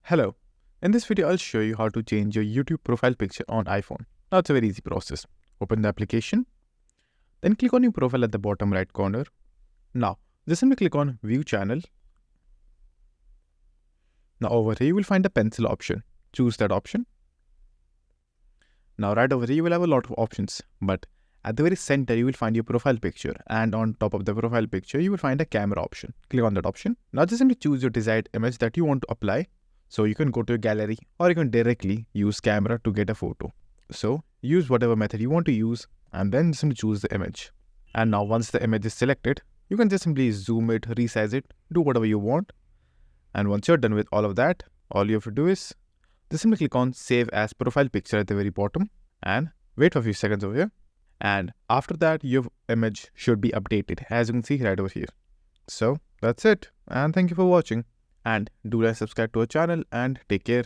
Hello. In this video, I'll show you how to change your YouTube profile picture on iPhone. Now, it's a very easy process. Open the application, then click on your profile at the bottom right corner. Now, just simply click on View Channel. Now, over here, you will find a pencil option. Choose that option. Now, right over here, you will have a lot of options, but at the very center, you will find your profile picture, and on top of the profile picture, you will find a camera option. Click on that option. Now, just simply choose your desired image that you want to apply. So you can go to your gallery or you can directly use camera to get a photo. So use whatever method you want to use and then simply choose the image. And now once the image is selected, you can just simply zoom it, resize it, do whatever you want. And once you're done with all of that, all you have to do is just simply click on Save as Profile Picture at the very bottom and wait for a few seconds over here. And after that, your image should be updated, as you can see right over here. So that's it, and thank you for watching. And do like, subscribe to our channel, and take care.